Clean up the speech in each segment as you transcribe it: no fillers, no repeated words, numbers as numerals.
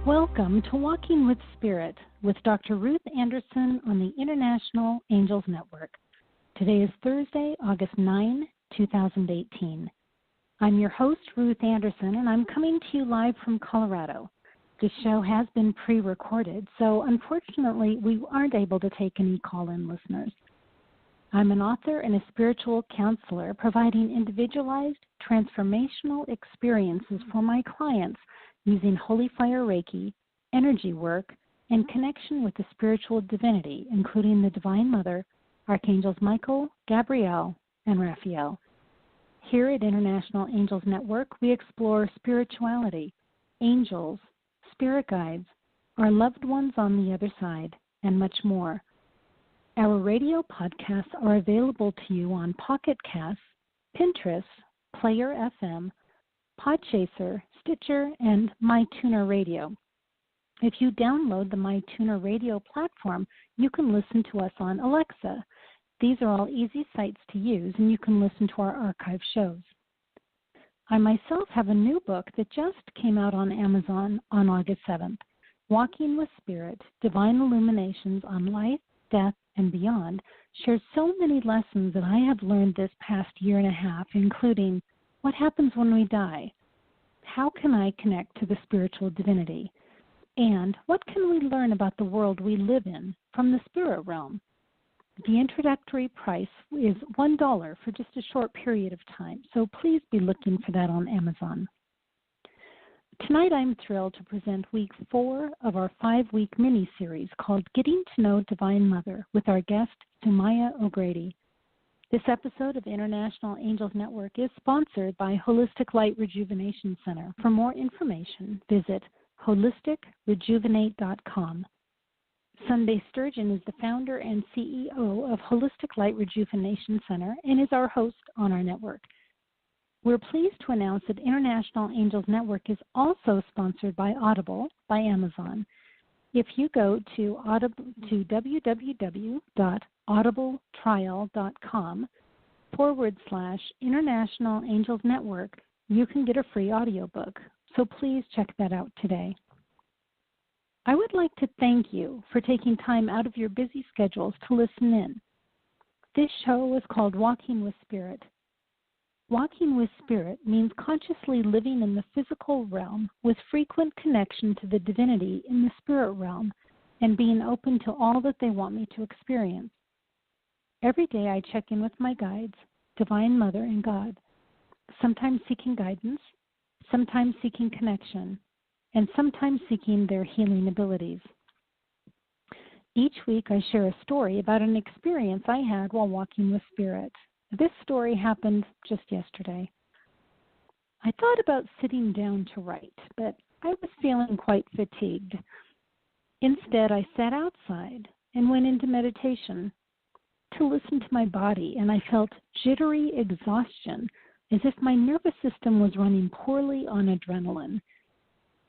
Welcome to Walking with Spirit with Dr. Ruth Anderson on the International Angels Network. Today is Thursday, August 9, 2018. I'm your host, Ruth Anderson, and I'm coming to you live from Colorado. This show has been pre-recorded, so unfortunately we aren't able to take any call-in listeners. I'm an author and a spiritual counselor providing individualized, transformational experiences for my clients using Holy Fire Reiki, energy work, and connection with the spiritual divinity, including the Divine Mother, Archangels Michael, Gabriel, and Raphael. Here at International Angels Network, we explore spirituality, angels, spirit guides, our loved ones on the other side, and much more. Our radio podcasts are available to you on Pocket Casts, Pinterest, Player FM, Podchaser, Stitcher, and MyTuner Radio. If you download the MyTuner Radio platform, you can listen to us on Alexa. These are all easy sites to use, and you can listen to our archive shows. I myself have a new book that just came out on Amazon on August 7th, Walking with Spirit, Divine Illuminations on Life, Death, and Beyond, shares so many lessons that I have learned this past year and a half, including what happens when we die, how can I connect to the spiritual divinity, and what can we learn about the world we live in from the spirit realm. The introductory price is $1 for just a short period of time, so please be looking for that on Amazon. Tonight I'm thrilled to present week 4 of our 5-week mini-series called Getting to Know Divine Mother with our guest, Sumaya O'Grady. This episode of International Angels Network is sponsored by Holistic Light Rejuvenation Center. For more information, visit holisticrejuvenate.com. Sunday Sturgeon is the founder and CEO of Holistic Light Rejuvenation Center and is our host on our network. We're pleased to announce that International Angels Network is also sponsored by Audible by Amazon. If you go to www.audibletrial.com/International Angels Network, you can get a free audiobook. So please check that out today. I would like to thank you for taking time out of your busy schedules to listen in. This show is called Walking with Spirit. Walking with Spirit means consciously living in the physical realm with frequent connection to the divinity in the spirit realm and being open to all that they want me to experience. Every day I check in with my guides, Divine Mother and God, sometimes seeking guidance, sometimes seeking connection, and sometimes seeking their healing abilities. Each week I share a story about an experience I had while walking with Spirit. This story happened just yesterday. I thought about sitting down to write, but I was feeling quite fatigued. Instead, I sat outside and went into meditation to listen to my body, and I felt jittery exhaustion, as if my nervous system was running poorly on adrenaline.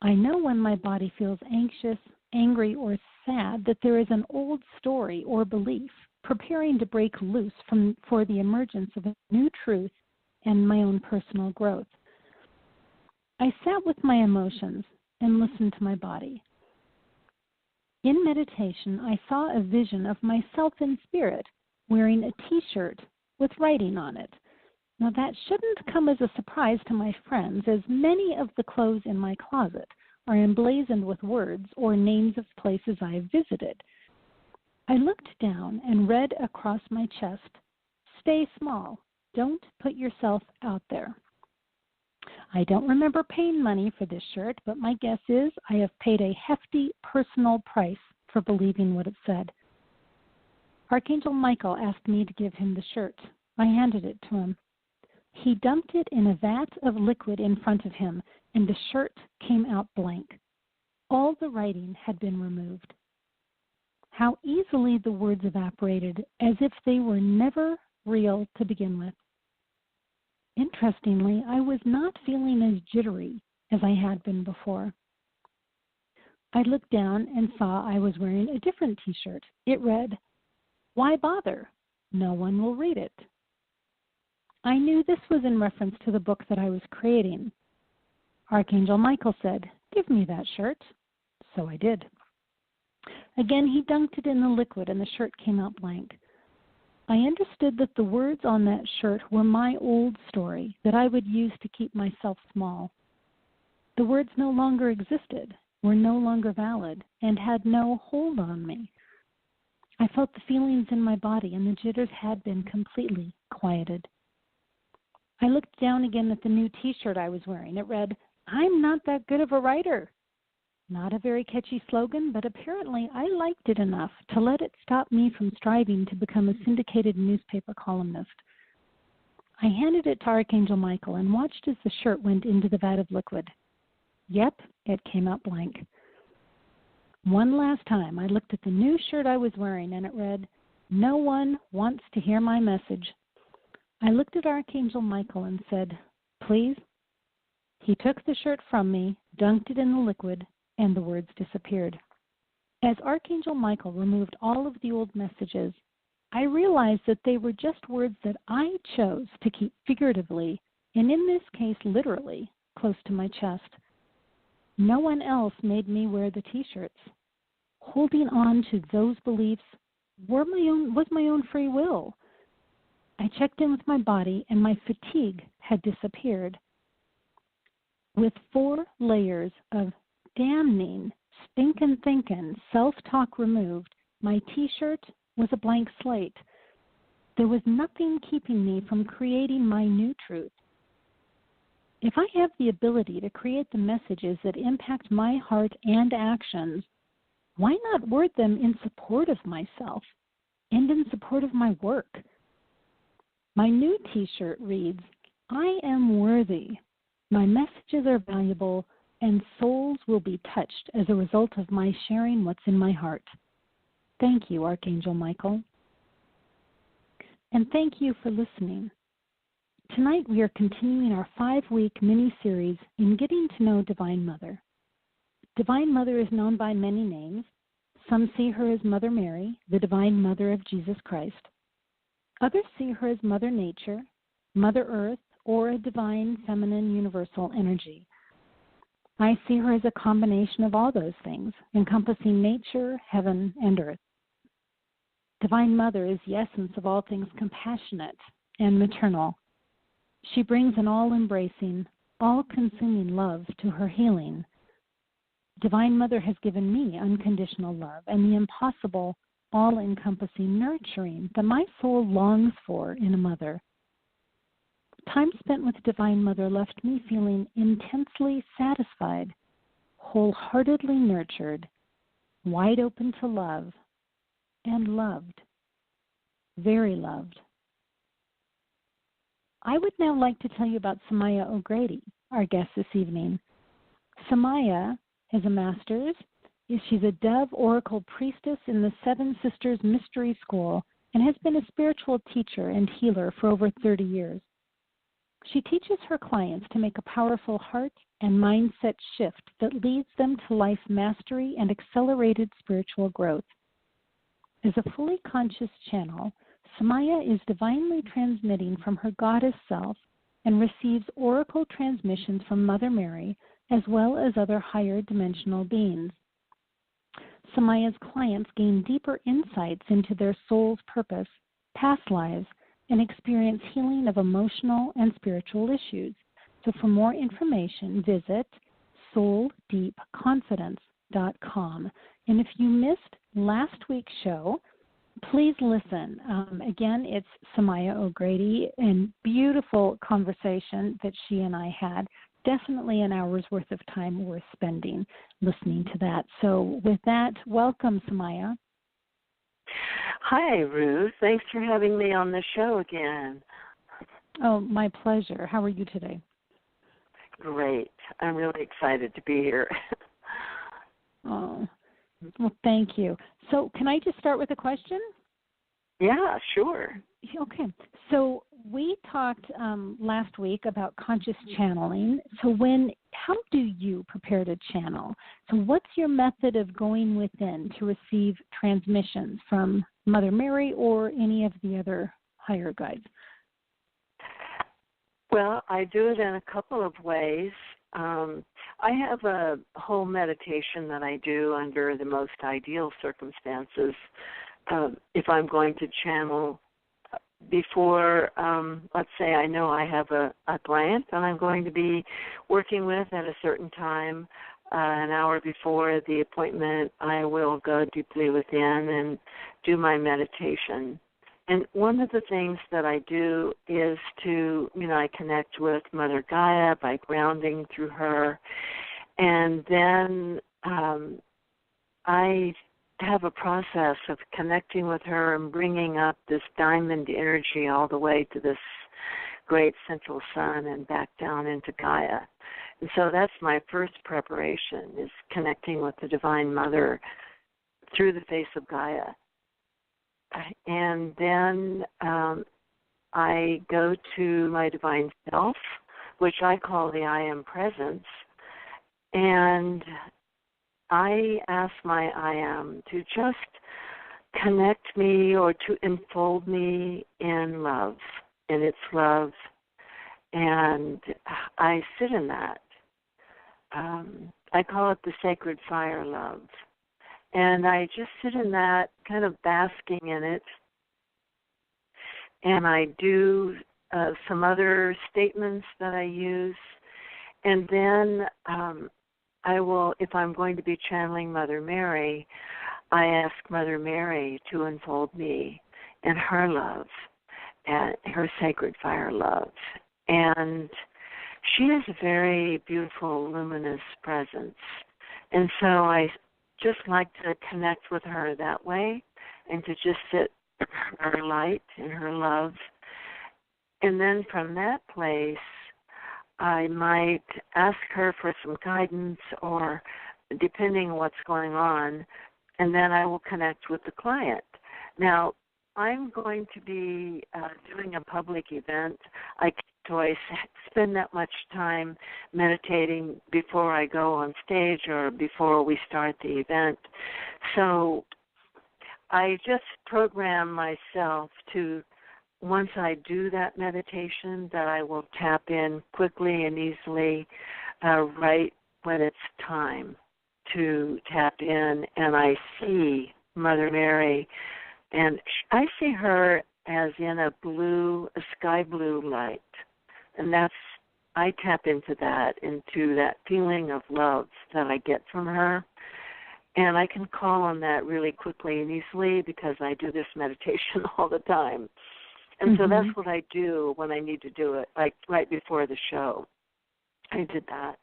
I know when my body feels anxious, angry, or sad that there is an old story or belief preparing to break loose for the emergence of a new truth and my own personal growth. I sat with my emotions and listened to my body. In meditation, I saw a vision of myself in spirit wearing a T-shirt with writing on it. Now, that shouldn't come as a surprise to my friends, as many of the clothes in my closet are emblazoned with words or names of places I have visited. I looked down and read across my chest, "Stay small. Don't put yourself out there." I don't remember paying money for this shirt, but my guess is I have paid a hefty personal price for believing what it said. Archangel Michael asked me to give him the shirt. I handed it to him. He dumped it in a vat of liquid in front of him, and the shirt came out blank. All the writing had been removed. How easily the words evaporated, as if they were never real to begin with. Interestingly, I was not feeling as jittery as I had been before. I looked down and saw I was wearing a different T-shirt. It read, "Why bother? No one will read it." I knew this was in reference to the book that I was creating. Archangel Michael said, "Give me that shirt." So I did. Again, he dunked it in the liquid and the shirt came out blank. I understood that the words on that shirt were my old story that I would use to keep myself small. The words no longer existed, were no longer valid, and had no hold on me. I felt the feelings in my body, and the jitters had been completely quieted. I looked down again at the new T-shirt I was wearing. It read, "I'm not that good of a writer." Not a very catchy slogan, but apparently I liked it enough to let it stop me from striving to become a syndicated newspaper columnist. I handed it to Archangel Michael and watched as the shirt went into the vat of liquid. Yep, it came out blank. One last time, I looked at the new shirt I was wearing, and it read, "No one wants to hear my message." I looked at Archangel Michael and said, "Please?" He took the shirt from me, dunked it in the liquid, and the words disappeared. As Archangel Michael removed all of the old messages, I realized that they were just words that I chose to keep figuratively, and in this case literally, close to my chest. No one else made me wear the T-shirts. Holding on to those beliefs was my own free will. I checked in with my body, and my fatigue had disappeared. With 4 layers of damning, stinkin' thinkin', self-talk removed, my T-shirt was a blank slate. There was nothing keeping me from creating my new truth. If I have the ability to create the messages that impact my heart and actions, why not word them in support of myself and in support of my work? My new T-shirt reads, "I am worthy. My messages are valuable, and souls will be touched as a result of my sharing what's in my heart." Thank you, Archangel Michael. And thank you for listening. Tonight we are continuing our 5-week mini-series in Getting to Know Divine Mother. Divine Mother is known by many names. Some see her as Mother Mary, the Divine Mother of Jesus Christ. Others see her as Mother Nature, Mother Earth, or a divine, feminine, universal energy. I see her as a combination of all those things, encompassing nature, heaven, and earth. Divine Mother is the essence of all things compassionate and maternal. She brings an all-embracing, all-consuming love to her healing. Divine Mother has given me unconditional love and the impossible, all-encompassing nurturing that my soul longs for in a mother. Time spent with Divine Mother left me feeling intensely satisfied, wholeheartedly nurtured, wide open to love, and loved, very loved. I would now like to tell you about Sumaya O'Grady, our guest this evening. Sumaya has a master's. She's a Dove Oracle priestess in the Seven Sisters Mystery School and has been a spiritual teacher and healer for over 30 years. She teaches her clients to make a powerful heart and mindset shift that leads them to life mastery and accelerated spiritual growth. As a fully conscious channel, Sumaya is divinely transmitting from her goddess self and receives oracle transmissions from Mother Mary as well as other higher dimensional beings. Sumaya's clients gain deeper insights into their soul's purpose, past lives, and experience healing of emotional and spiritual issues. So for more information, visit souldeepconfidence.com. And if you missed last week's show, please listen. Again, it's Sumaya O'Grady, and beautiful conversation that she and I had. Definitely an hour's worth of time worth spending listening to that. So with that, welcome, Sumaya. Hi, Ruth. Thanks for having me on the show again. Oh, my pleasure. How are you today? Great. I'm really excited to be here. Well, thank you. So can I just start with a question? Yeah, sure. Okay. So we talked last week about conscious channeling. So how do you prepare to channel? So what's your method of going within to receive transmissions from Mother Mary or any of the other higher guides? Well, I do it in a couple of ways. I have a whole meditation that I do under the most ideal circumstances. If I'm going to channel before, let's say I know I have a client that I'm going to be working with at a certain time, an hour before the appointment, I will go deeply within and do my meditation. And one of the things that I do is I connect with Mother Gaia by grounding through her. And then I have a process of connecting with her and bringing up this diamond energy all the way to this great central sun and back down into Gaia. And so that's my first preparation, is connecting with the Divine Mother through the face of Gaia. And then I go to my Divine Self, which I call the I Am Presence, and I ask my I Am to just connect me or to enfold me in love, in its love, and I sit in that. I call it the sacred fire love. And I just sit in that, kind of basking in it. And I do some other statements that I use. And then I will, if I'm going to be channeling Mother Mary, I ask Mother Mary to enfold me in her love, and her sacred fire love. And she is a very beautiful, luminous presence. And so I just like to connect with her that way and to just sit in her light and her love. And then from that place, I might ask her for some guidance, or depending on what's going on, and then I will connect with the client. Now, I'm going to be doing a public event. I can't always spend that much time meditating before I go on stage or before we start the event. So I just program myself to, once I do that meditation, that I will tap in quickly and easily right when it's time to tap in, and I see Mother Mary, and I see her as in a sky blue light, and I tap into that feeling of love that I get from her, and I can call on that really quickly and easily because I do this meditation all the time. And so that's what I do when I need to do it, like right before the show. I did that.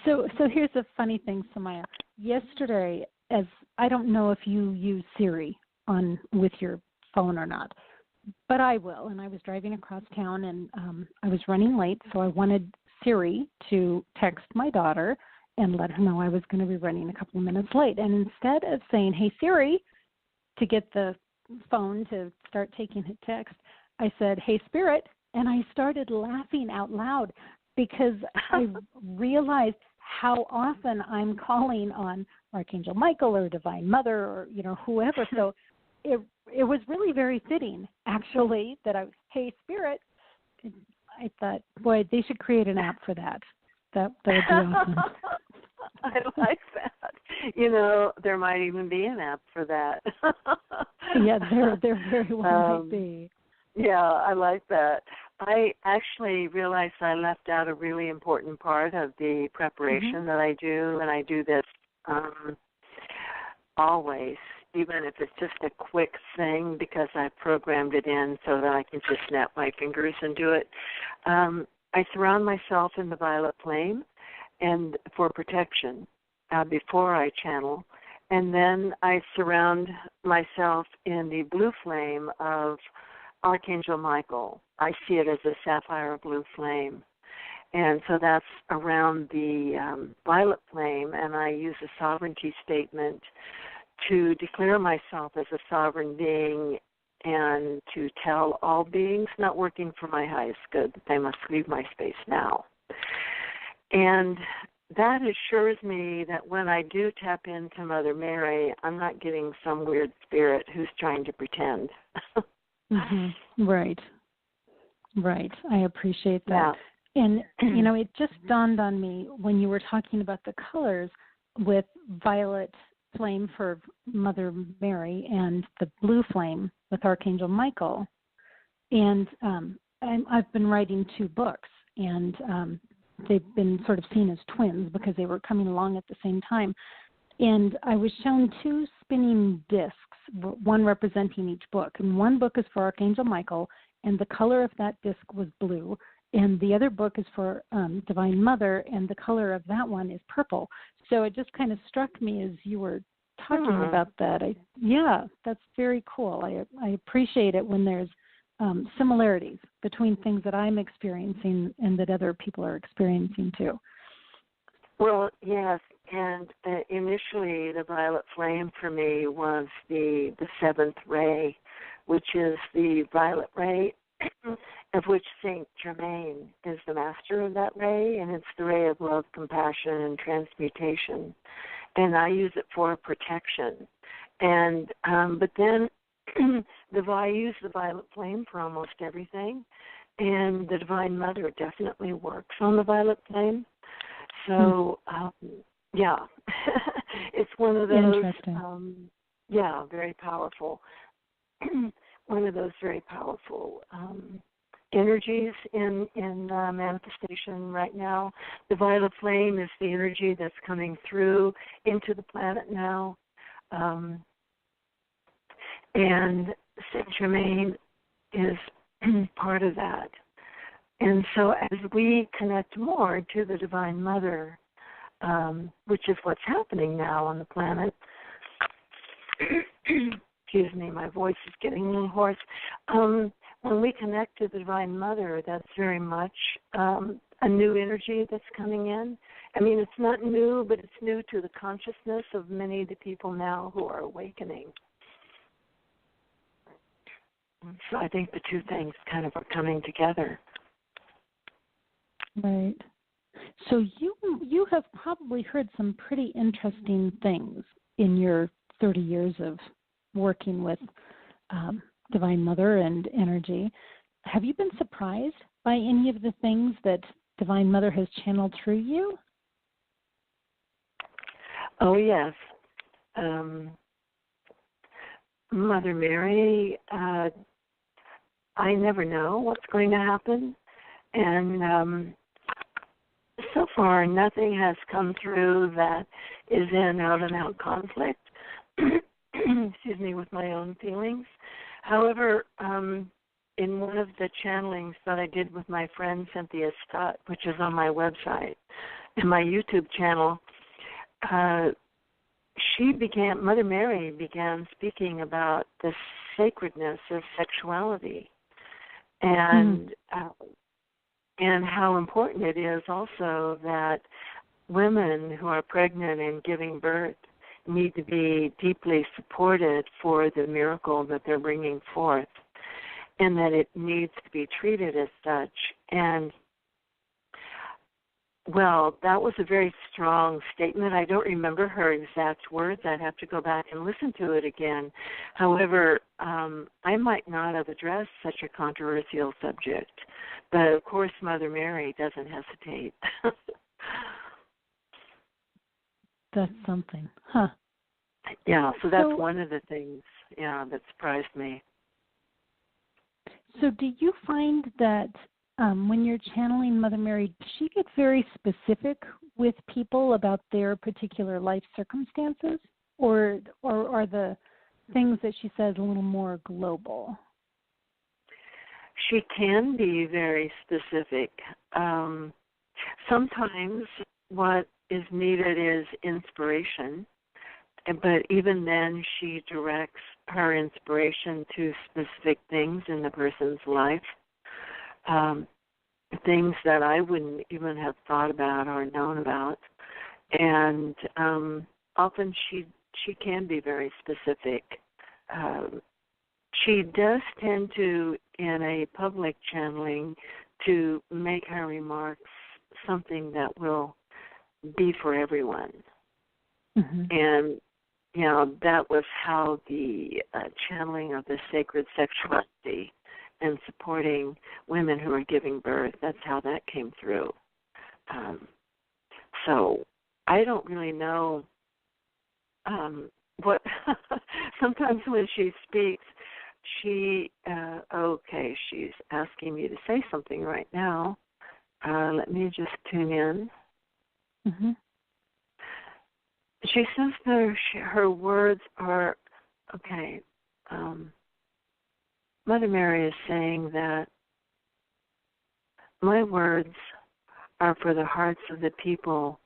So here's a funny thing, Sumaya. Yesterday, as I don't know if you use Siri with your phone or not, but I will. And I was driving across town, and I was running late, so I wanted Siri to text my daughter and let her know I was going to be running a couple of minutes late. And instead of saying, "Hey Siri," to get the phone to start taking a text, I said, "Hey Spirit," and I started laughing out loud because I realized how often I'm calling on Archangel Michael or Divine Mother or whoever. So it was really very fitting, actually, that hey Spirit. I thought, boy, they should create an app for that. That would be awesome. I like that. There might even be an app for that. Yeah, there very well might be. Yeah, I like that. I actually realized I left out a really important part of the preparation that I do, and I do this always, even if it's just a quick thing, because I programmed it in so that I can just snap my fingers and do it. I surround myself in the violet flame and for protection before I channel, and then I surround myself in the blue flame of Archangel Michael. I see it as a sapphire blue flame. And so that's around the violet flame, and I use a sovereignty statement to declare myself as a sovereign being and to tell all beings not working for my highest good that they must leave my space now. And that assures me that when I do tap into Mother Mary, I'm not getting some weird spirit who's trying to pretend. Mm-hmm. Right. I appreciate that. Yeah. And, you know, it just dawned on me when you were talking about the colors with violet flame for Mother Mary and the blue flame with Archangel Michael. And I've been writing 2 books, and they've been sort of seen as twins because they were coming along at the same time. And I was shown 2 spinning discs, one representing each book. And one book is for Archangel Michael, and the color of that disc was blue. And the other book is for Divine Mother, and the color of that one is purple. So it just kind of struck me as you were talking about that. That's very cool. I appreciate it when there's similarities between things that I'm experiencing and that other people are experiencing too. Well, yes, and initially the violet flame for me was the 7th ray, which is the violet ray of which Saint Germain is the master of that ray, and it's the ray of love, compassion, and transmutation. And I use it for protection. And but then I use the violet flame for almost everything, and the Divine Mother definitely works on the violet flame. So, yeah, it's one of those, interesting. Very powerful. One of those very powerful energies in manifestation right now. The violet flame is the energy that's coming through into the planet now. And Saint Germain is part of that. And so as we connect more to the Divine Mother, which is what's happening now on the planet, excuse me, my voice is getting a little hoarse. When we connect to the Divine Mother, that's very much a new energy that's coming in. I mean, it's not new, but it's new to the consciousness of many of the people now who are awakening. So I think the 2 things kind of are coming together. Right. So you have probably heard some pretty interesting things in your 30 years of working with Divine Mother and energy. Have you been surprised by any of the things that Divine Mother has channeled through you? Oh, yes. Mother Mary, I never know what's going to happen. And so far, nothing has come through that is in out-and-out conflict, excuse me, with my own feelings. However, in one of the channelings that I did with my friend Cynthia Scott, which is on my website and my YouTube channel, Mother Mary began speaking about the sacredness of sexuality and how important it is also that women who are pregnant and giving birth need to be deeply supported for the miracle that they're bringing forth, and that it needs to be treated as such. And, well, that was a very strong statement. I don't remember her exact words. I'd have to go back and listen to it again. However, I might not have addressed such a controversial subject, but of course Mother Mary doesn't hesitate. That's something. Huh. Yeah, so that's one of the things, that surprised me. So do you find that when you're channeling Mother Mary, does she get very specific with people about their particular life circumstances? Or are the things that she says a little more global? She can be very specific. Sometimes what is needed is inspiration, but even then she directs her inspiration to specific things in the person's life. things that I wouldn't even have thought about or known about. And often she can be very specific. She does tend to, in a public channeling, to make her remarks something that will be for everyone. Mm-hmm. And, that was how the channeling of the sacred sexuality and supporting women who are giving birth, that's how that came through. So I don't really know what, sometimes when she speaks, she's asking me to say something right now. Let me just tune in. Mm-hmm. She says her words are, okay, Mother Mary is saying that my words are for the hearts of the people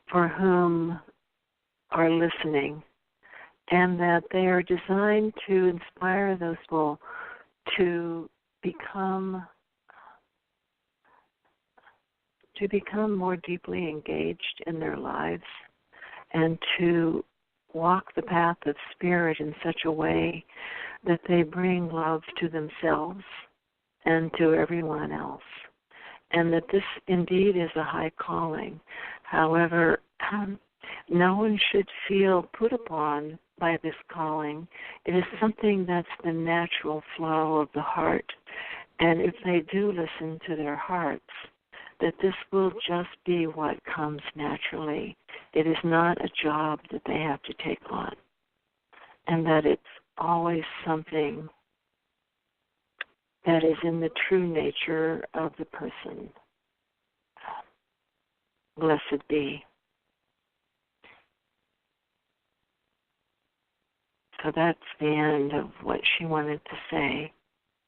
for whom are listening, and that they are designed to inspire those people to become more deeply engaged in their lives and to walk the path of spirit in such a way that they bring love to themselves and to everyone else, and that this indeed is a high calling. However, no one should feel put upon by this calling. It is something that's the natural flow of the heart, and if they do listen to their hearts, that this will just be what comes naturally. It is not a job that they have to take on, and that it's always something that is in the true nature of the person. Blessed be. So that's the end of what she wanted to say.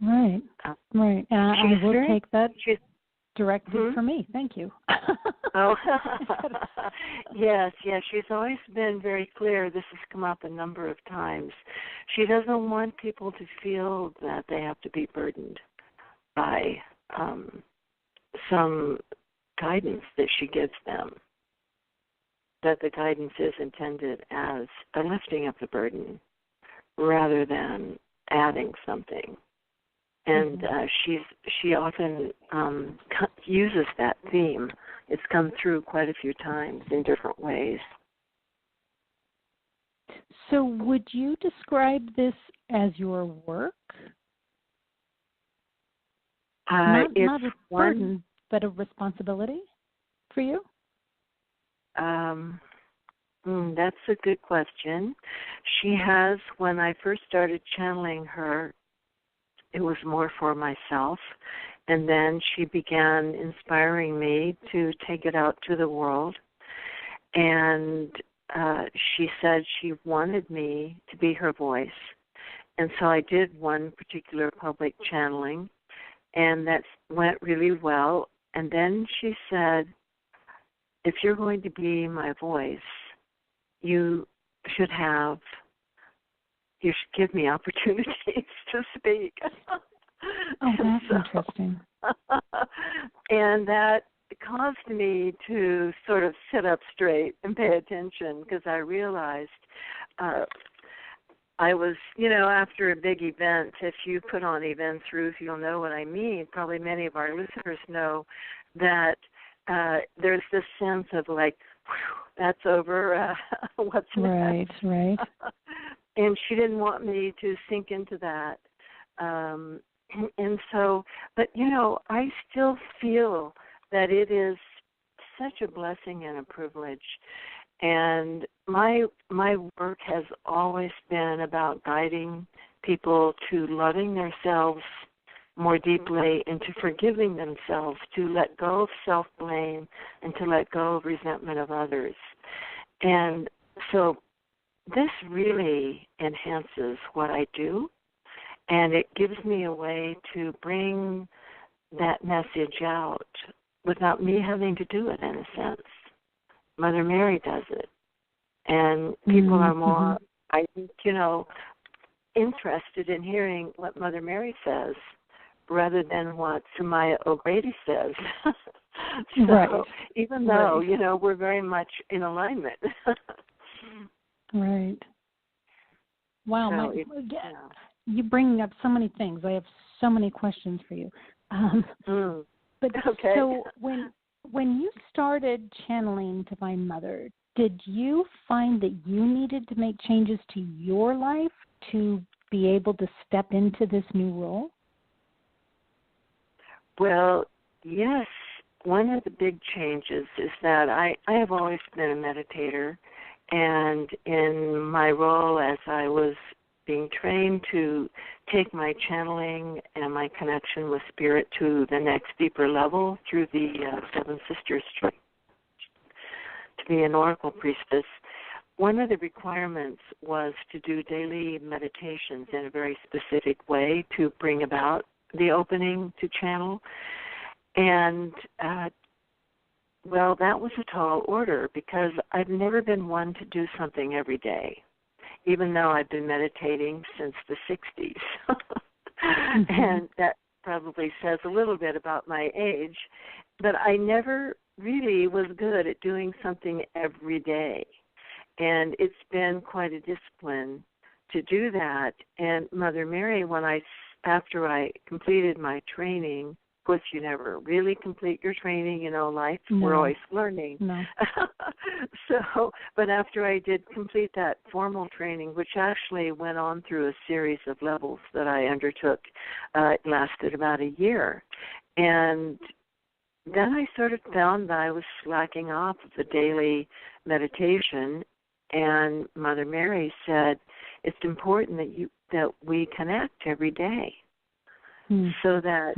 Right, right. I will take that directed for me. Thank you. Oh, yes. She's always been very clear. This has come up a number of times. She doesn't want people to feel that they have to be burdened by some guidance that she gives them, that the guidance is intended as a lifting of the burden rather than adding something. And she often uses that theme. It's come through quite a few times in different ways. So would you describe this as your work? Not a burden, but a responsibility for you? That's a good question. She has, when I first started channeling her, it was more for myself, and then she began inspiring me to take it out to the world, and she said she wanted me to be her voice, and so I did one particular public channeling, and that went really well, and then she said, if you're going to be my voice, you should give me opportunities to speak. Oh, that's interesting. And that caused me to sort of sit up straight and pay attention, because I realized I was, after a big event, if you put on events, Ruth, you'll know what I mean. Probably many of our listeners know that there's this sense of like, whew, that's over, what's next? Right. And she didn't want me to sink into that. And so, but, I still feel that it is such a blessing and a privilege. And my work has always been about guiding people to loving themselves more deeply and to forgiving themselves, to let go of self-blame and to let go of resentment of others. And so this really enhances what I do, and it gives me a way to bring that message out without me having to do it, in a sense. Mother Mary does it. And people are more, I think, interested in hearing what Mother Mary says rather than what Sumaya O'Grady says. Right. Even though, we're very much in alignment. Right. Wow. You're bringing up so many things. I have so many questions for you. But okay. So when you started channeling Divine Mother, did you find that you needed to make changes to your life to be able to step into this new role? Well, yes. One of the big changes is that I have always been a meditator, and in my role as I was being trained to take my channeling and my connection with Spirit to the next deeper level through the Seven Sisters to be an Oracle priestess, one of the requirements was to do daily meditations in a very specific way to bring about the opening to channel. And, that was a tall order because I've never been one to do something every day, even though I've been meditating since the 60s. And that probably says a little bit about my age, but I never really was good at doing something every day. And it's been quite a discipline to do that. And Mother Mary, after I completed my training, of course, you never really complete your training, life. No. We're always learning. No. But after I did complete that formal training, which actually went on through a series of levels that I undertook, it lasted about a year. And then I sort of found that I was slacking off of the daily meditation, and Mother Mary said, it's important that we connect every day so that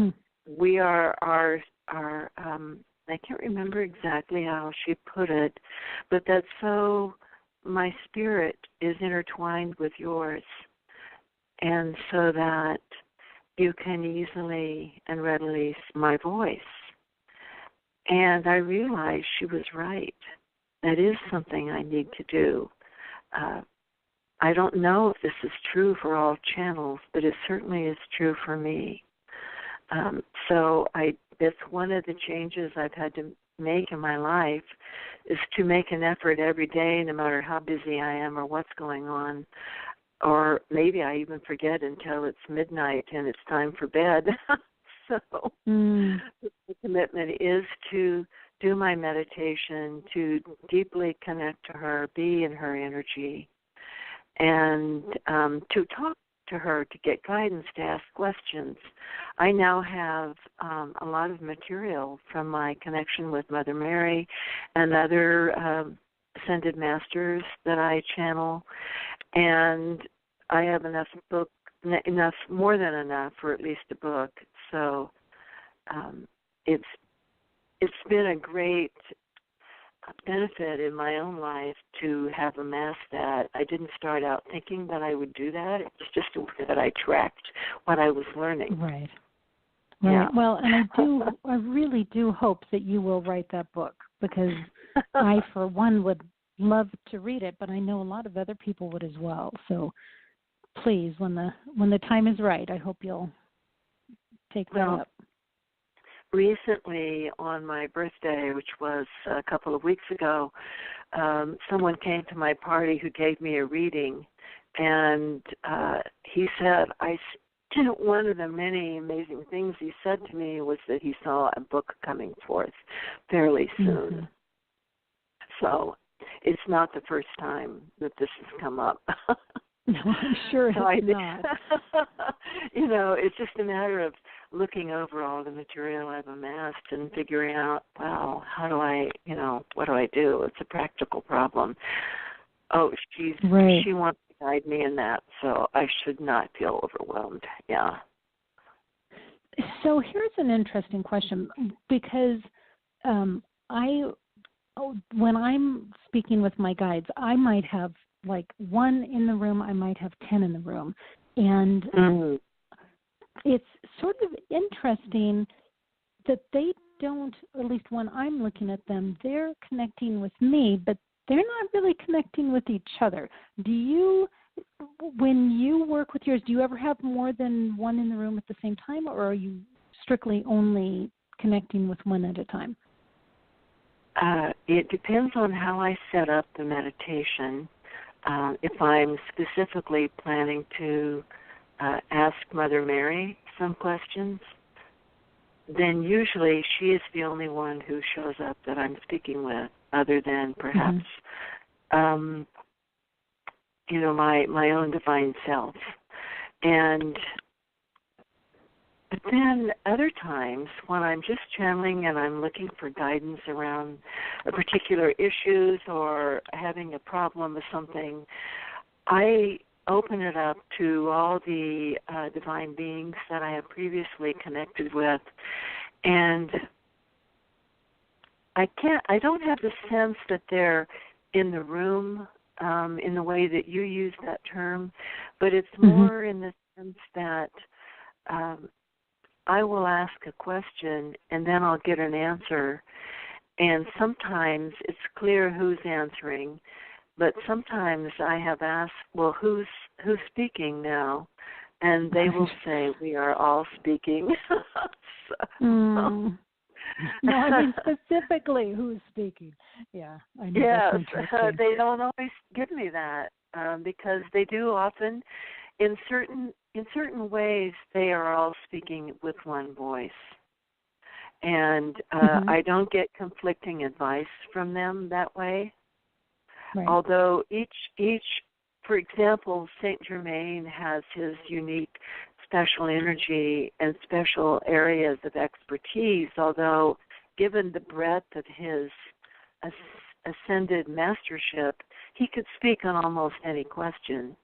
we are I can't remember exactly how she put it, but that's so my spirit is intertwined with yours, and so that you can easily and readily see my voice. And I realized she was right. That is something I need to do. I don't know if this is true for all channels, but it certainly is true for me. So that's one of the changes I've had to make in my life is to make an effort every day, no matter how busy I am or what's going on. Or maybe I even forget until it's midnight and it's time for bed. So the commitment is to do my meditation, to deeply connect to her, be in her energy, and to talk to her, to get guidance, to ask questions. I now have a lot of material from my connection with Mother Mary and other ascended masters that I channel, and I have enough, more than enough for at least a book. So it's been a great benefit in my own life to have amassed that. I didn't start out thinking that I would do that. It was just a way that I tracked what I was learning. Right. Yeah. Well, and I really do hope that you will write that book, because I, for one, would love to read it, but I know a lot of other people would as well. So please, when the time is right, I hope you'll take that up. Recently, on my birthday, which was a couple of weeks ago, someone came to my party who gave me a reading, and he said, one of the many amazing things he said to me was that he saw a book coming forth fairly soon. So it's not the first time that this has come up. No, I'm sure it's not. It's just a matter of looking over all the material I've amassed and figuring out, how do I, what do I do? It's a practical problem. Oh, she wants to guide me in that, so I should not feel overwhelmed. Yeah. So here's an interesting question, because when I'm speaking with my guides, I might have like one in the room, I might have 10 in the room. And it's sort of interesting that they don't, at least when I'm looking at them, they're connecting with me, but they're not really connecting with each other. Do you when you work with yours, do you ever have more than one in the room at the same time, or are you strictly only connecting with one at a time? It depends on how I set up the meditation. If I'm specifically planning to ask Mother Mary some questions, then usually she is the only one who shows up that I'm speaking with, other than perhaps, my own divine self. But then other times when I'm just channeling and I'm looking for guidance around a particular issues or having a problem with something, I open it up to all the divine beings that I have previously connected with, and I don't have the sense that they're in the room in the way that you use that term, but it's more in the sense that I will ask a question and then I'll get an answer, and sometimes it's clear who's answering, but sometimes I have asked, well, who's speaking now? And they will say, we are all speaking. No, I mean specifically who's speaking. Yeah, I know. Yes, they don't always give me that because they do often. In certain ways, they are all speaking with one voice, and I don't get conflicting advice from them that way. Right. Although each, for example, Saint Germain has his unique special energy and special areas of expertise, although given the breadth of his ascended mastership, he could speak on almost any question.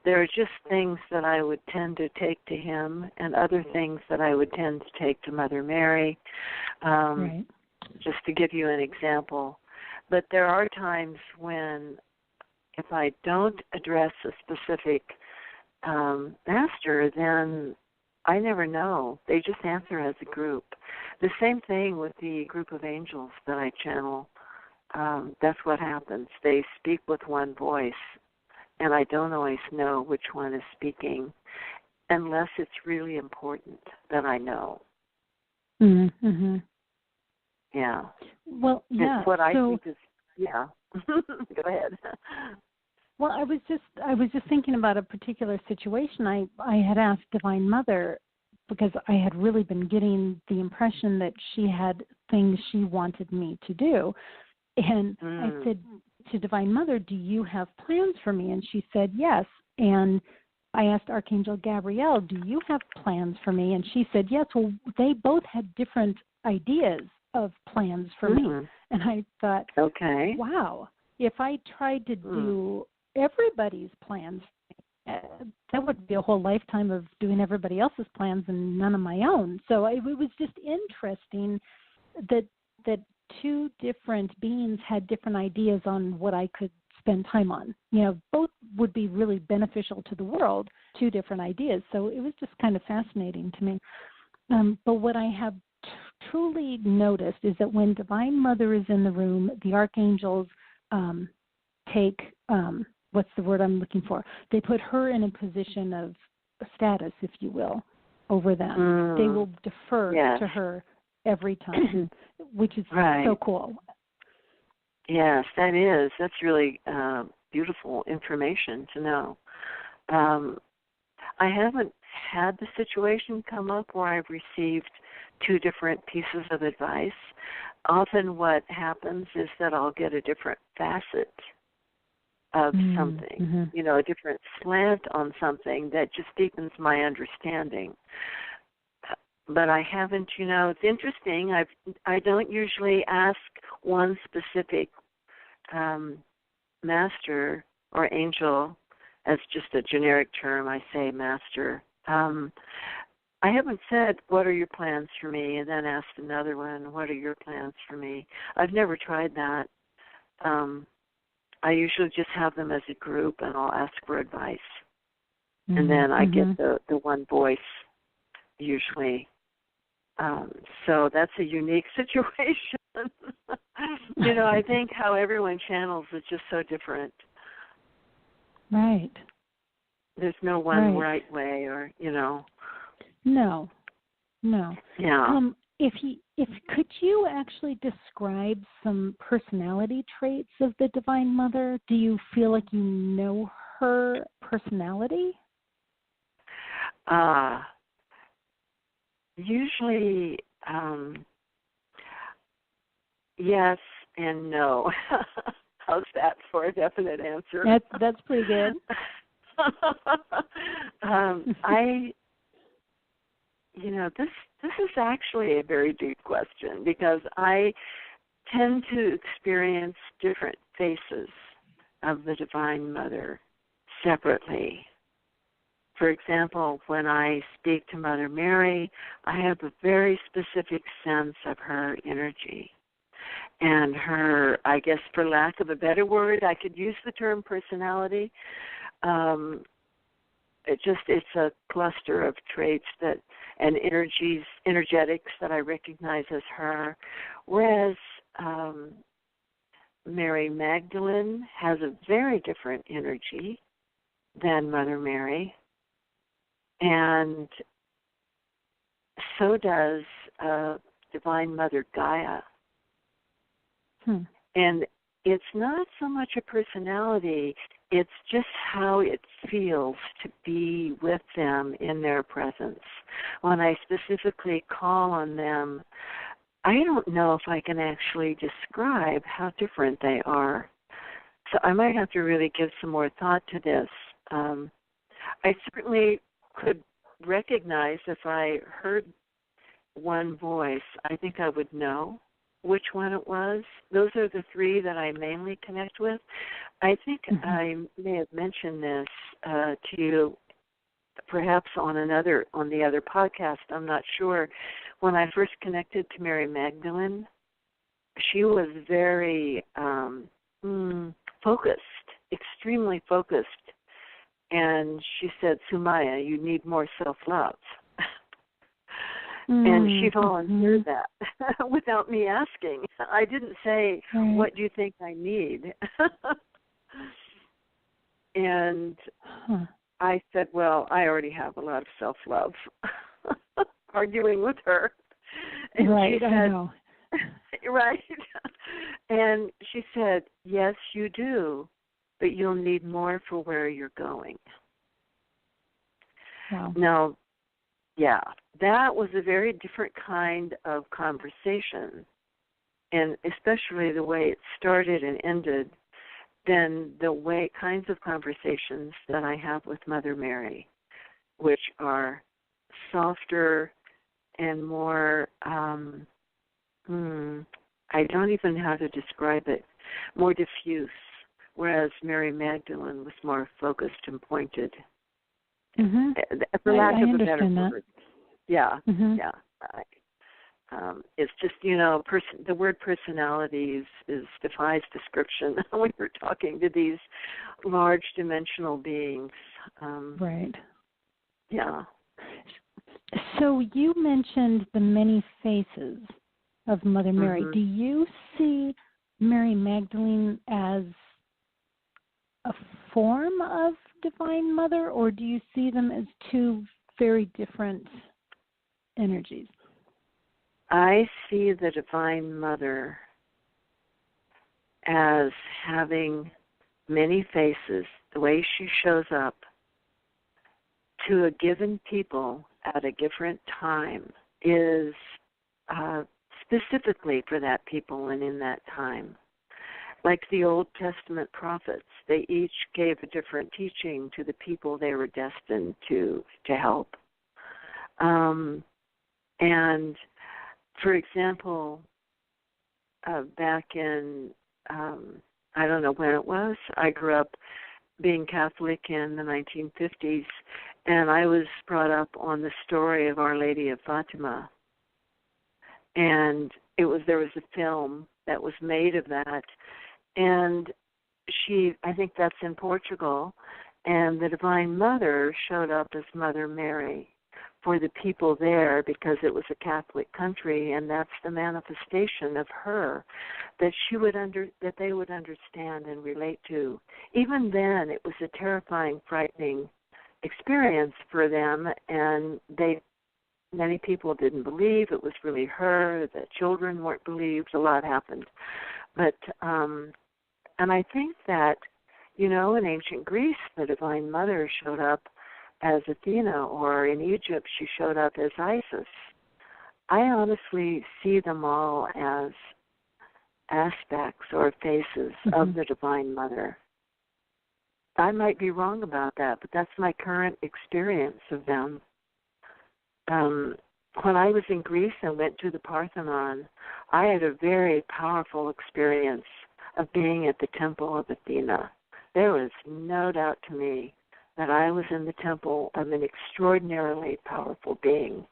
There are just things that I would tend to take to him and other things that I would tend to take to Mother Mary, just to give you an example. But there are times when if I don't address a specific master, then I never know. They just answer as a group. The same thing with the group of angels that I channel. That's what happens. They speak with one voice, and I don't always know which one is speaking unless it's really important that I know. Mm-hmm. Yeah. Well, yeah. It's what I think is, yeah. Go ahead. Well, I was just thinking about a particular situation. I had asked Divine Mother because I had really been getting the impression that she had things she wanted me to do. And I said to Divine Mother, do you have plans for me? And she said, yes. And I asked Archangel Gabriel, do you have plans for me? And she said, yes. Well, they both had different ideas of plans for me. And I thought, okay, wow, if I tried to do everybody's plans, that would be a whole lifetime of doing everybody else's plans and none of my own. So it was just interesting that two different beings had different ideas on what I could spend time on. You know, both would be really beneficial to the world, two different ideas. So it was just kind of fascinating to me. But what I have truly noticed is that when Divine Mother is in the room, the archangels take, what's the word I'm looking for? They put her in a position of status, if you will, over them. They will defer to her every time, which is so cool. Yes, that is. That's really beautiful information to know. I haven't had the situation come up where I've received two different pieces of advice. Often what happens is that I'll get a different facet of something, you know, a different slant on something that just deepens my understanding. But I haven't, you know, it's interesting. I don't usually ask one specific master or angel as just a generic term. I say master. I haven't said, what are your plans for me, and then asked another one, what are your plans for me? I've never tried that. I usually just have them as a group, and I'll ask for advice. And then I get the one voice, usually. So that's a unique situation. You know, I think how everyone channels is just so different. Right. There's no one right way, or No. Yeah. Could you actually describe some personality traits of the Divine Mother? Do you feel like you know her personality? Usually, yes and no. How's that for a definite answer? That's pretty good. This is actually a very deep question, because I tend to experience different faces of the Divine Mother separately. For example, when I speak to Mother Mary, I have a very specific sense of her energy. And her, I guess for lack of a better word, I could use the term personality. It's a cluster of traits and energetics that I recognize as her. Whereas Mary Magdalene has a very different energy than Mother Mary. And so does Divine Mother Gaia. And it's not so much a personality, it's just how it feels to be with them in their presence. When I specifically call on them, I don't know if I can actually describe how different they are. So I might have to really give some more thought to this. I certainly could recognize, if I heard one voice, I think I would know which one it was. Those are the three that I mainly connect with. I think I may have mentioned this to you perhaps on the other podcast. I'm not sure. When I first connected to Mary Magdalene, she was very focused, extremely focused. And she said, Sumaya, you need more self-love. And she volunteered that without me asking. I didn't say, what do you think I need? And I said, well, I already have a lot of self-love, arguing with her. And she said, I know. Right. And she said, yes, you do, but you'll need more for where you're going. Wow. Now, yeah, that was a very different kind of conversation, and especially the way it started and ended, than the kinds of conversations that I have with Mother Mary, which are softer and more, I don't even know how to describe it, more diffuse, whereas Mary Magdalene was more focused and pointed. For lack of a better word. Yeah, yeah. It's just, the word personality defies description when you're talking to these large dimensional beings. Right. Yeah. So you mentioned the many faces of Mother Mary. Do you see Mary Magdalene as a form of Divine Mother, or do you see them as two very different energies? I see the Divine Mother as having many faces. The way she shows up to a given people at a different time is specifically for that people and in that time. Like the Old Testament prophets, they each gave a different teaching to the people they were destined to help. And, for example, back in, I don't know when it was, I grew up being Catholic in the 1950s, and I was brought up on the story of Our Lady of Fatima. And there was a film that was made of that, and I think that's in Portugal, and the Divine Mother showed up as Mother Mary for the people there because it was a Catholic country, and that's the manifestation of her that that they would understand and relate to. Even then, it was a terrifying, frightening experience for them, and many people didn't believe it was really her. The children weren't believed. A lot happened, but and I think that, in ancient Greece, the Divine Mother showed up as Athena, or in Egypt, she showed up as Isis. I honestly see them all as aspects or faces of the Divine Mother. I might be wrong about that, but that's my current experience of them. When I was in Greece and went to the Parthenon, I had a very powerful experience of being at the temple of Athena. There was no doubt to me that I was in the temple of an extraordinarily powerful being.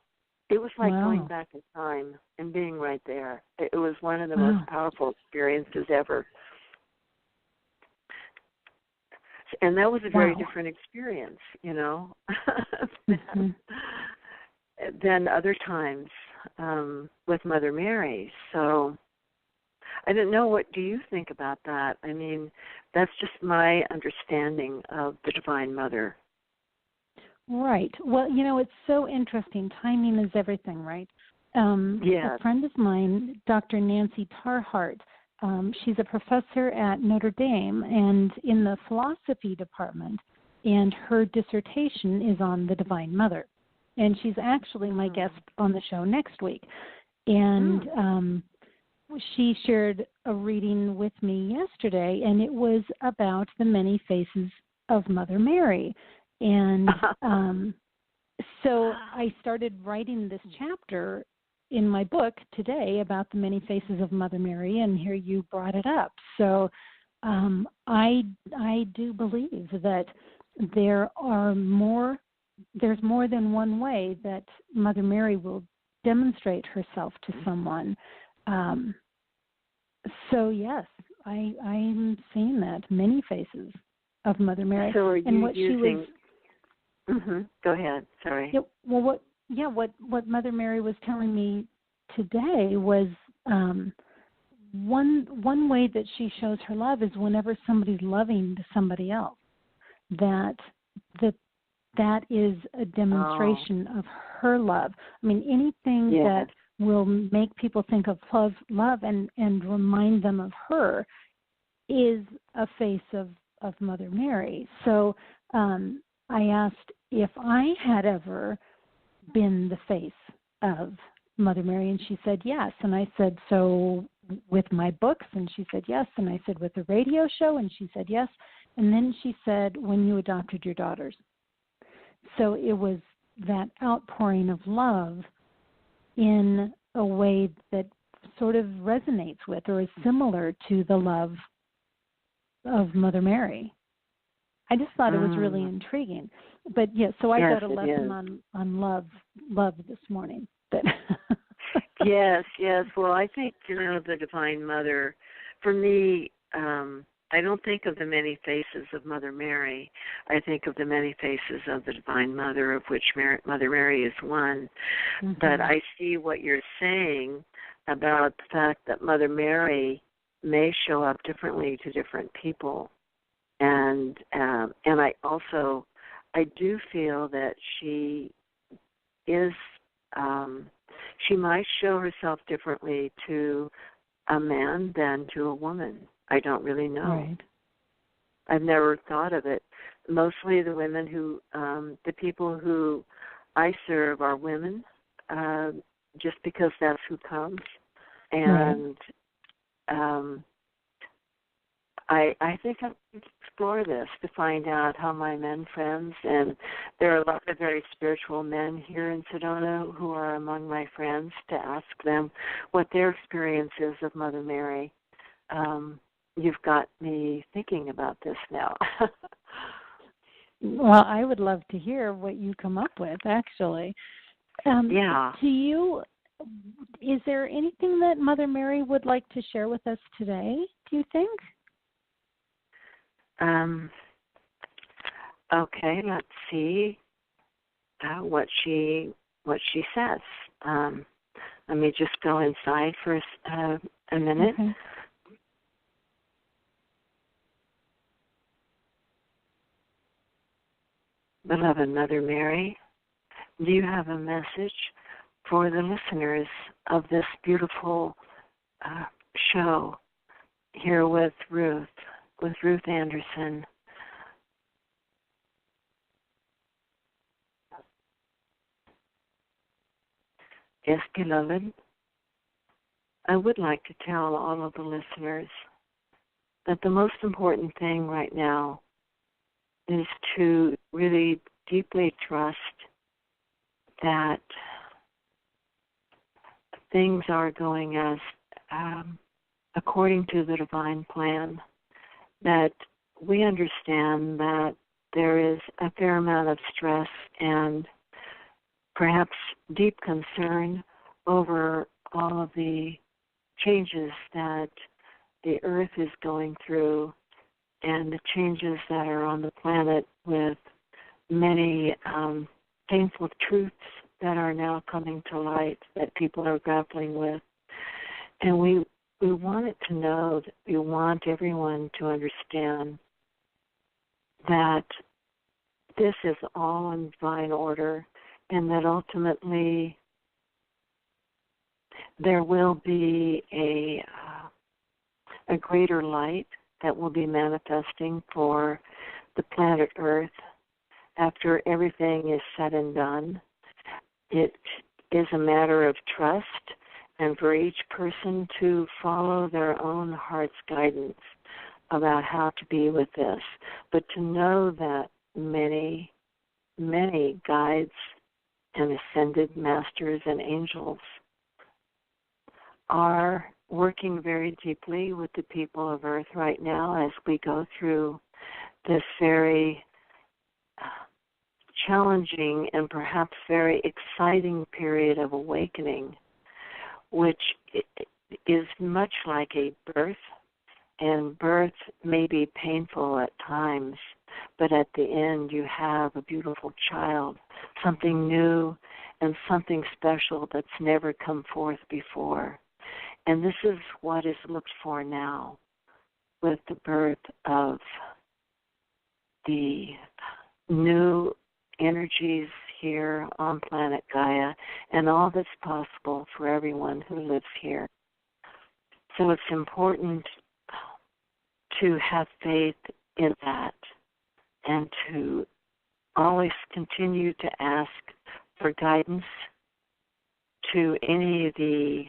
It was like going back in time and being right there. It was one of the most powerful experiences ever. And that was a very different experience, than other times with Mother Mary. So I don't know, what do you think about that? I mean, that's just my understanding of the Divine Mother. Right. Well, it's so interesting. Timing is everything, right? Yes. A friend of mine, Dr. Nancy Tarhart, she's a professor at Notre Dame and in the philosophy department, and her dissertation is on the Divine Mother. And she's actually my guest on the show next week. And she shared a reading with me yesterday, and it was about the many faces of Mother Mary. And so I started writing this chapter in my book today about the many faces of Mother Mary, and here you brought it up. So I do believe that there's more than one way that Mother Mary will demonstrate herself to someone. So yes, I'm seeing that, many faces of Mother Mary. So are you and what using? She was, Go ahead. Sorry. Yeah, well, what Mother Mary was telling me today was one way that she shows her love is whenever somebody's loving to somebody else. That is a demonstration of her love. I mean, anything that will make people think of love and remind them of her is a face of Mother Mary. So I asked if I had ever been the face of Mother Mary, and she said yes. And I said, so with my books? And she said yes. And I said, with the radio show? And she said yes. And then she said, when you adopted your daughters. So it was that outpouring of love in a way that sort of resonates with or is similar to the love of Mother Mary. I just thought it was really intriguing. But so I got a lesson on love this morning. Yes. Well, I think, the Divine Mother, for me, I don't think of the many faces of Mother Mary. I think of the many faces of the Divine Mother, of which Mother Mary is one. But I see what you're saying about the fact that Mother Mary may show up differently to different people. And I do feel that she is, she might show herself differently to a man than to a woman. I don't really know. Right. I've never thought of it. Mostly the women the people who I serve are women, just because that's who comes. And I think I can explore this to find out how my men friends, and there are a lot of very spiritual men here in Sedona who are among my friends, to ask them what their experience is of Mother Mary. You've got me thinking about this now. Well, I would love to hear what you come up with, actually. Is there anything that Mother Mary would like to share with us today, do you think? Okay, let's see what she says. Let me just go inside for a minute. Okay. Beloved Mother Mary, do you have a message for the listeners of this beautiful show here with Ruth Anderson? Yes, beloved. I would like to tell all of the listeners that the most important thing right now is to really deeply trust that things are going as according to the divine plan, that we understand that there is a fair amount of stress and perhaps deep concern over all of the changes that the earth is going through and the changes that are on the planet with many painful truths that are now coming to light that people are grappling with. And we want it to know, that we want everyone to understand that this is all in divine order and that ultimately there will be a greater light that will be manifesting for the planet Earth after everything is said and done. It is a matter of trust and for each person to follow their own heart's guidance about how to be with this, but to know that many, many guides and ascended masters and angels are working very deeply with the people of Earth right now as we go through this very challenging and perhaps very exciting period of awakening, which is much like a birth, and birth may be painful at times, but at the end you have a beautiful child, something new and something special that's never come forth before. And this is what is looked for now with the birth of the new energies here on planet Gaia and all that's possible for everyone who lives here. So it's important to have faith in that and to always continue to ask for guidance to any of the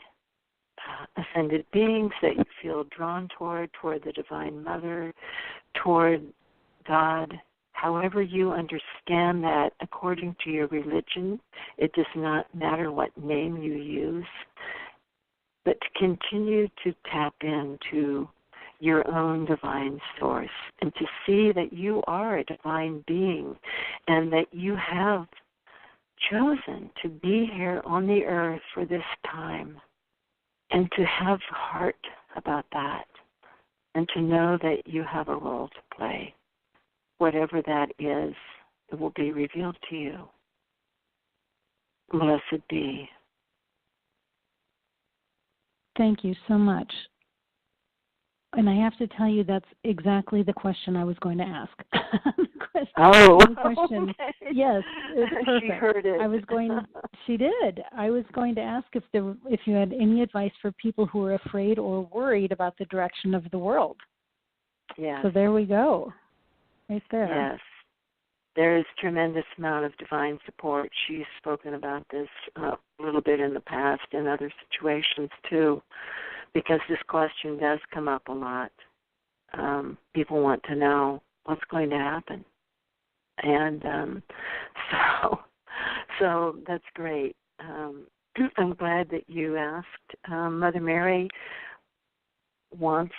ascended beings that you feel drawn toward the Divine Mother, toward God. However you understand that according to your religion, it does not matter what name you use, but to continue to tap into your own divine source and to see that you are a divine being and that you have chosen to be here on the earth for this time, and to have heart about that and to know that you have a role to play. Whatever that is, it will be revealed to you. Blessed be. Thank you so much. And I have to tell you, that's exactly the question I was going to ask. Okay. Yes, it's perfect. She heard it. She did. I was going to ask if you had any advice for people who are afraid or worried about the direction of the world. Yes. So there we go. Right there. Yes. There is tremendous amount of divine support. She's spoken about this a little bit in the past in other situations too, because this question does come up a lot. People want to know what's going to happen. And so that's great. I'm glad that you asked. Mother Mary wants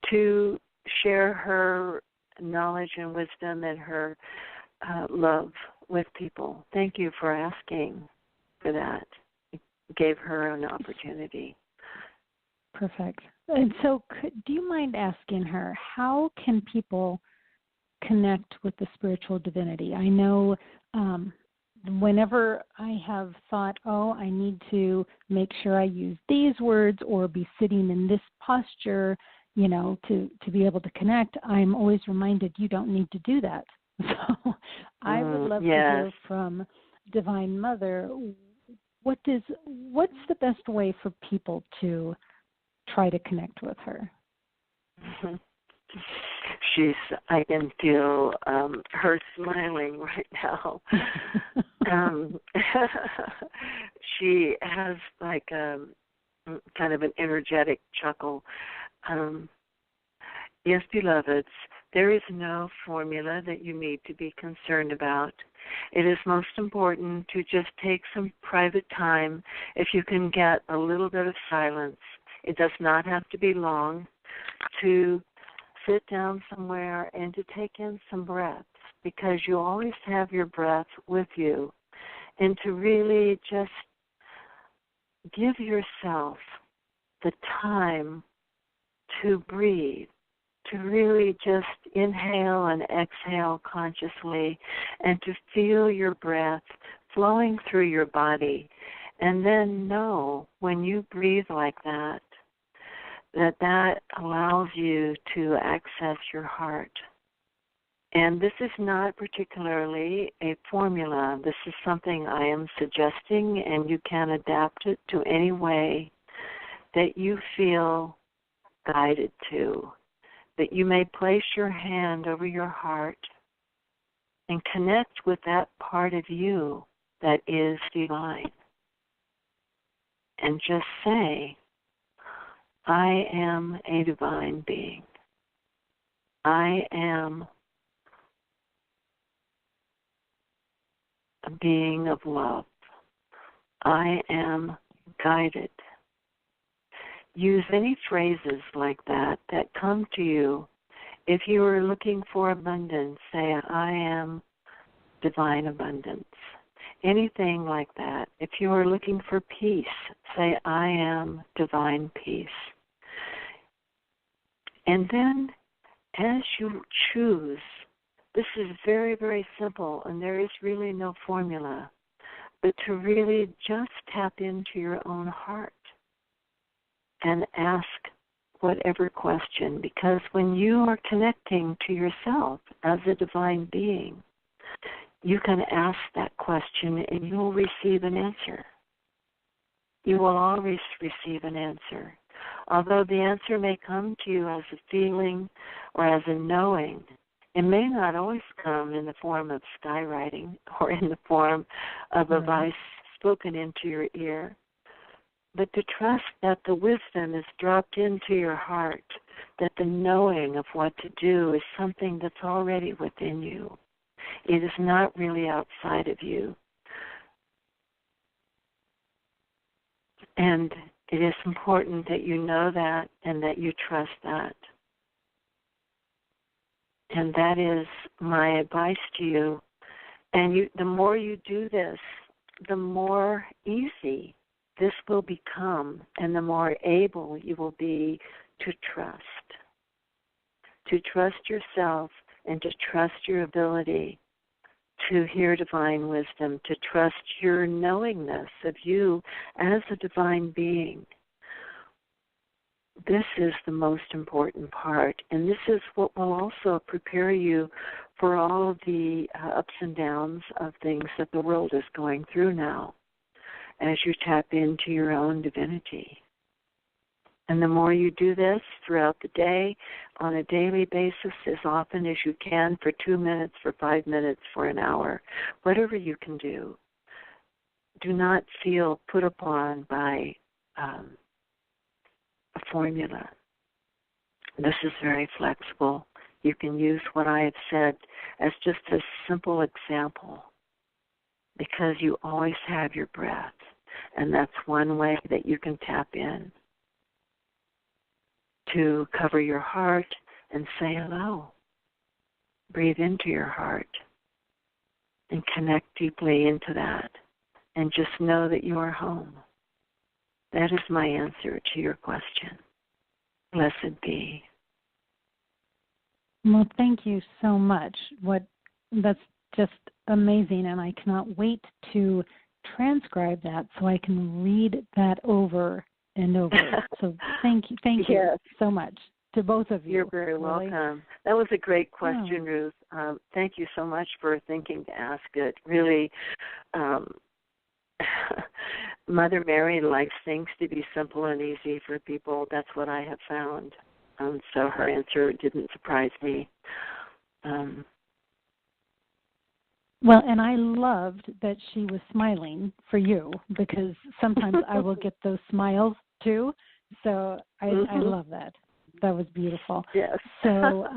to share her knowledge and wisdom and her love with people. Thank you for asking for that. It gave her an opportunity. Perfect. And so do you mind asking her, how can people connect with the spiritual divinity? I know whenever I have thought, I need to make sure I use these words or be sitting in this posture, to be able to connect, I'm always reminded you don't need to do that. So I would love to hear from Divine Mother. What's the best way for people to try to connect with her? I can feel her smiling right now. She has like kind of an energetic chuckle. Yes, beloveds, there is no formula that you need to be concerned about. It is most important to just take some private time. If you can get a little bit of silence, it does not have to be long, to sit down somewhere and to take in some breaths, because you always have your breath with you, and to really just give yourself the time to breathe, to really just inhale and exhale consciously, and to feel your breath flowing through your body. And then know when you breathe like that, that allows you to access your heart. And this is not particularly a formula. This is something I am suggesting, and you can adapt it to any way that you feel guided to. That you may place your hand over your heart and connect with that part of you that is divine. And just say, I am a divine being. I am a being of love. I am guided. Use any phrases like that come to you. If you are looking for abundance, say, I am divine abundance. Anything like that. If you are looking for peace, say, I am divine peace. And then, as you choose, this is very, very simple, and there is really no formula, but to really just tap into your own heart and ask whatever question, because when you are connecting to yourself as a divine being, you can ask that question and you will receive an answer. You will always receive an answer. Although the answer may come to you as a feeling or as a knowing, it may not always come in the form of skywriting or in the form of a voice spoken into your ear. But to trust that the wisdom is dropped into your heart, that the knowing of what to do is something that's already within you. It is not really outside of you. And it is important that you know that and that you trust that. And that is my advice to you. And the more you do this, the more easy this will become, and the more able you will be to trust. To trust yourself and to trust your ability to hear divine wisdom, to trust your knowingness of you as a divine being. This is the most important part, and this is what will also prepare you for all of the ups and downs of things that the world is going through now, as you tap into your own divinity. And the more you do this throughout the day, on a daily basis, as often as you can, for 2 minutes, for 5 minutes, for an hour, whatever you can do, do not feel put upon by a formula. This is very flexible. You can use what I have said as just a simple example, because you always have your breath, and that's one way that you can tap in to cover your heart and say hello. Breathe into your heart and connect deeply into that, and just know that you are home. That is my answer to your question. Blessed be. Well, thank you so much. That's just amazing, and I cannot wait to transcribe that so I can read that over and over. So thank you Yes. so much, to both of you. You're very really. welcome. That was a great question, Ruth. Thank you so much for thinking to ask it. Really, Mother Mary likes things to be simple and easy for people. That's what I have found. So her answer didn't surprise me. Well, and I loved that she was smiling for you, because sometimes I will get those smiles too. So I love that. That was beautiful. Yes. So,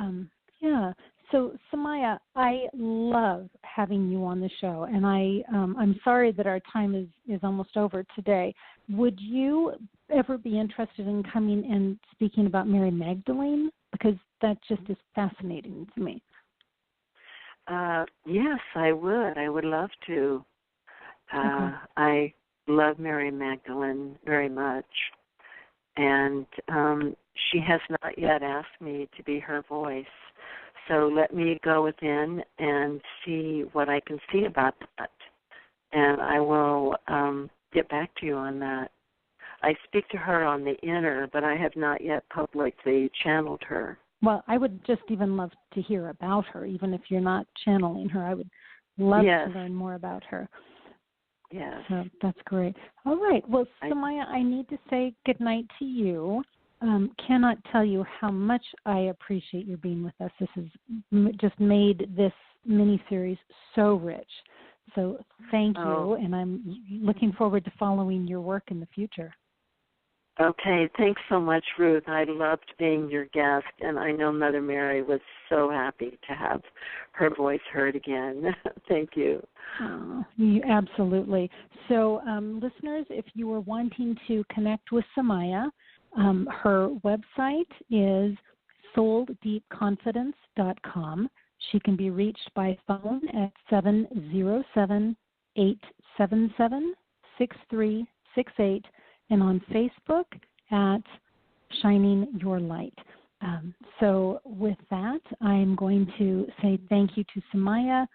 yeah. So, Sumaya, I love having you on the show, and I'm sorry that our time is almost over today. Would you ever be interested in coming and speaking about Mary Magdalene? Because that just is fascinating to me. Yes, I would. I would love to. Okay. I love Mary Magdalene very much, and she has not yet asked me to be her voice. So let me go within and see what I can see about that, and I will get back to you on that. I speak to her on the inner, but I have not yet publicly channeled her. Well, I would just even love to hear about her, even if you're not channeling her. I would love to learn more about her. Yes. So that's great. All right. Well, Sumaya, I need to say goodnight to you. Cannot tell you how much I appreciate your being with us. This has just made this mini-series so rich. So thank you, and I'm looking forward to following your work in the future. Okay, thanks so much, Ruth. I loved being your guest, and I know Mother Mary was so happy to have her voice heard again. Thank you. Absolutely. So, listeners, if you are wanting to connect with Sumaya, her website is souldeepconfidence.com. She can be reached by phone at 707-877-6368 and on Facebook at Shining Your Light. So with that, I'm going to say thank you to Sumaya.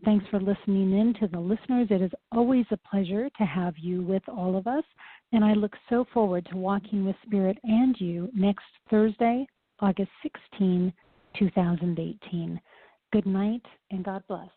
Thanks for listening in to the listeners. It is always a pleasure to have you with all of us, and I look so forward to walking with Spirit and you next Thursday, August 16, 2018. Good night, and God bless.